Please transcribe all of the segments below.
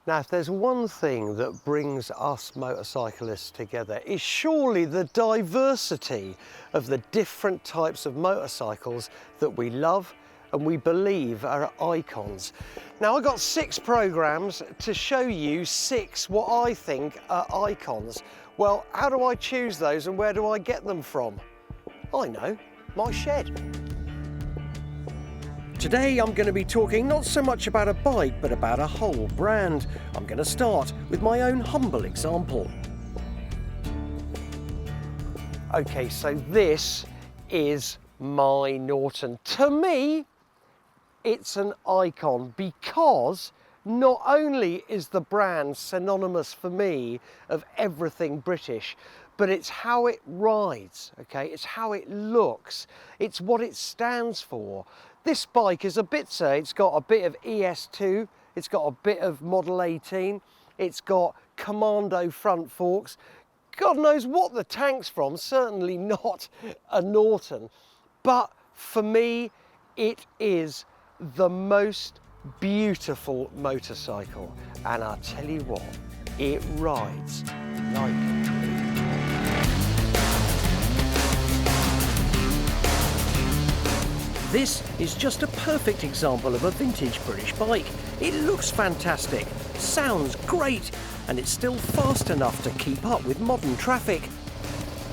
Now, if there's one thing that brings us motorcyclists together, it's surely the diversity of the different types of motorcycles that we love and we believe are icons. Now, I've got 6 programs to show you 6 what I think are icons. Well, how do I choose those and where do I get them from? I know, my shed. Today I'm going to be talking not so much about a bike, but about a whole brand. I'm going to start with my own humble example. Okay, so this is my Norton. To me, it's an icon because not only is the brand synonymous for me of everything British, but it's how it rides, okay? It's how it looks. It's what it stands for. This bike is a bitzer. It's got a bit of ES2, it's got a bit of Model 18, it's got Commando front forks. God knows what the tank's from, certainly not a Norton. But for me, it is the most beautiful motorcycle. And I'll tell you what, it rides like a dream. This is just a perfect example of a vintage British bike. It looks fantastic, sounds great, and it's still fast enough to keep up with modern traffic.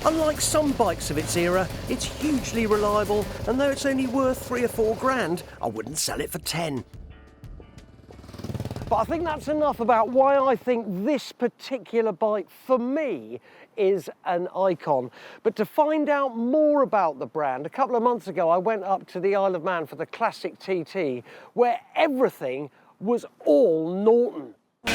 Unlike some bikes of its era, it's hugely reliable, and though it's only worth 3 or 4 grand, I wouldn't sell it for 10. But I think that's enough about why I think this particular bike, for me, is an icon. But to find out more about the brand, a couple of months ago I went up to the Isle of Man for the Classic TT, where everything was all Norton. The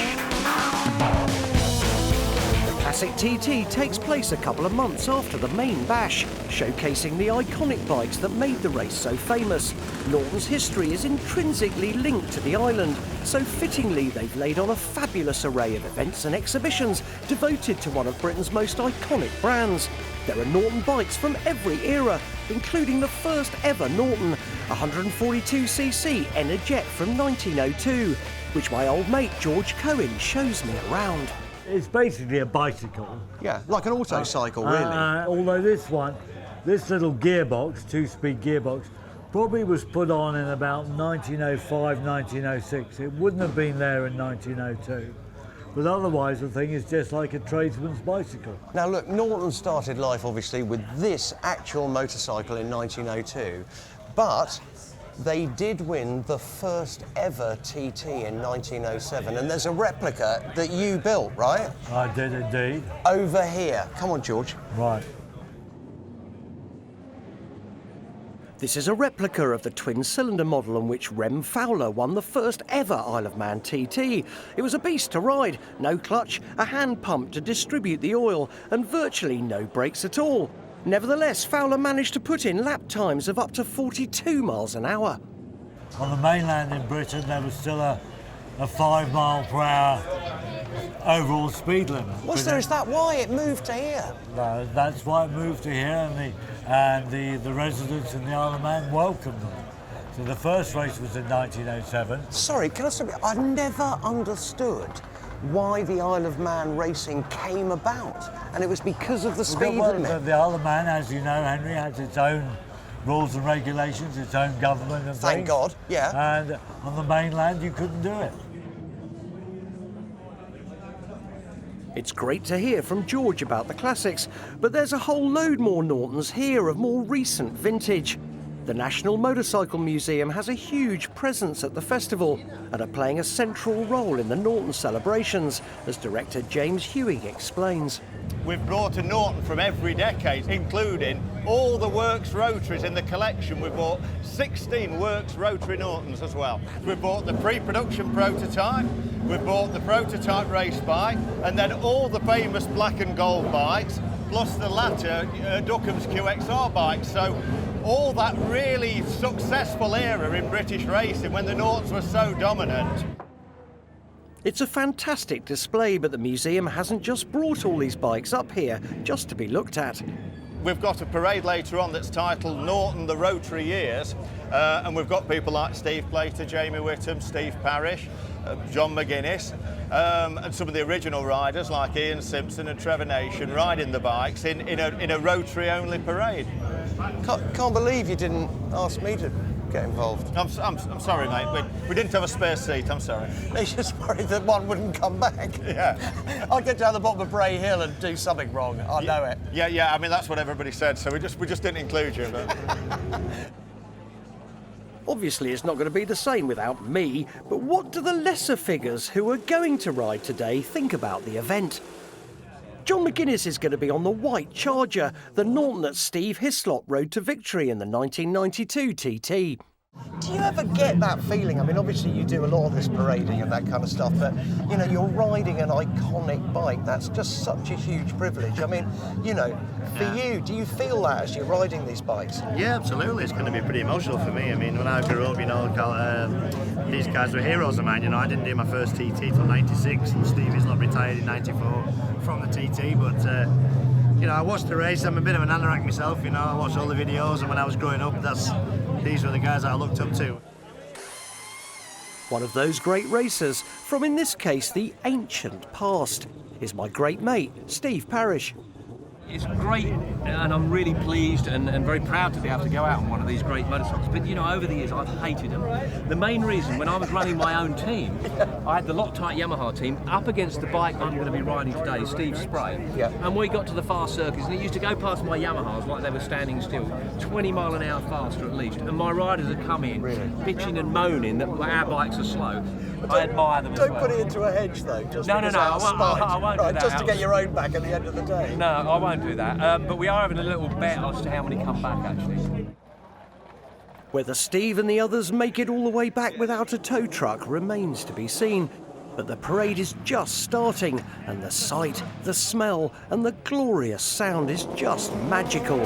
Classic TT takes place a couple of months after the main bash, showcasing the iconic bikes that made the race so famous. Norton's history is intrinsically linked to the island, so fittingly they've laid on a fabulous array of events and exhibitions devoted to one of Britain's most iconic brands. There are Norton bikes from every era, including the first ever Norton, 142cc Enerjet from 1902, which my old mate George Cohen shows me around. It's basically a bicycle. Yeah, like an auto cycle, really. Although this little gearbox, 2-speed gearbox, probably was put on in about 1905, 1906. It wouldn't have been there in 1902. But otherwise, the thing is just like a tradesman's bicycle. Now look, Norton started life, obviously, with this actual motorcycle in 1902, but they did win the first ever TT in 1907, and there's a replica that you built, right? I did indeed. Over here. Come on, George. Right. This is a replica of the twin-cylinder model on which Rem Fowler won the first ever Isle of Man TT. It was a beast to ride, no clutch, a hand pump to distribute the oil, and virtually no brakes at all. Nevertheless, Fowler managed to put in lap times of up to 42 miles an hour. On the mainland in Britain, there was still a 5 mile per hour overall speed limit. Was there? Is that why it moved to here? No, that's why it moved to here, and the residents in the Isle of Man welcomed them. So the first race was in 1907. Sorry, can I stop you? I've never understood why the Isle of Man racing came about, and it was because of the speed limit. The Isle of Man, as you know, Henry, has its own rules and regulations, its own government and Thank things. God, yeah. And on the mainland, you couldn't do it. It's great to hear from George about the classics, but there's a whole load more Nortons here of more recent vintage. The National Motorcycle Museum has a huge presence at the festival and are playing a central role in the Norton celebrations, as director James Hewing explains. We've brought a Norton from every decade, including all the Works rotaries in the collection. We've bought 16 Works rotary Nortons as well. We've bought the pre-production prototype, we've bought the prototype race bike, and then all the famous black and gold bikes, plus the latter Duckham's QXR bikes. So all that really successful era in British racing when the Nortons were so dominant. It's a fantastic display, but the museum hasn't just brought all these bikes up here just to be looked at. We've got a parade later on that's titled Norton the Rotary Years, and we've got people like Steve Plater, Jamie Whittam, Steve Parrish, John McGuinness, and some of the original riders like Ian Simpson and Trevor Nation riding the bikes in a rotary-only parade. Can't believe you didn't ask me to get involved. I'm sorry, mate. We didn't have a spare seat. I'm sorry. They just worried that one wouldn't come back. Yeah. I'll get down the bottom of Bray Hill and do something wrong. I know it. Yeah. I mean, that's what everybody said. So we just didn't include you. But... Obviously, it's not going to be the same without me. But what do the lesser figures who are going to ride today think about the event? John McGuinness is going to be on the white Charger, the Norton that Steve Hislop rode to victory in the 1992 TT. Do you ever get that feeling? I mean, obviously you do a lot of this parading and that kind of stuff, but, you know, you're riding an iconic bike. That's just such a huge privilege. I mean, you know, for you, do you feel that as you're riding these bikes? Yeah, absolutely. It's going to be pretty emotional for me. I mean, when I grew up, you know, these guys were heroes of mine. You know, I didn't do my first TT till '96, and Steve Hislop retired in '94 from the TT, but... you know, I watched the race. I'm a bit of an anorak myself, you know. I watched all the videos, and when I was growing up, these were the guys that I looked up to. One of those great racers, from in this case the ancient past, is my great mate, Steve Parrish. It's great, and I'm really pleased and very proud to be able to go out on one of these great motorcycles. But you know, over the years I've hated them. The main reason, when I was running my own team, I had the Loctite Yamaha team up against the bike I'm going to be riding today, Steve's Spray. Yeah. And we got to the fast circuits, and it used to go past my Yamahas like they were standing still, 20 mile an hour faster at least. And my riders had come in, bitching and moaning that our bikes are slow. I admire them as well. Don't put it into a hedge though, just No, because I out of won't, spite. I won't do that. Just to get your own back at the end of the day. No, I won't do that. But we are having a little bet as to how many come back, actually. Whether Steve and the others make it all the way back without a tow truck remains to be seen. But the parade is just starting, and the sight, the smell, and the glorious sound is just magical.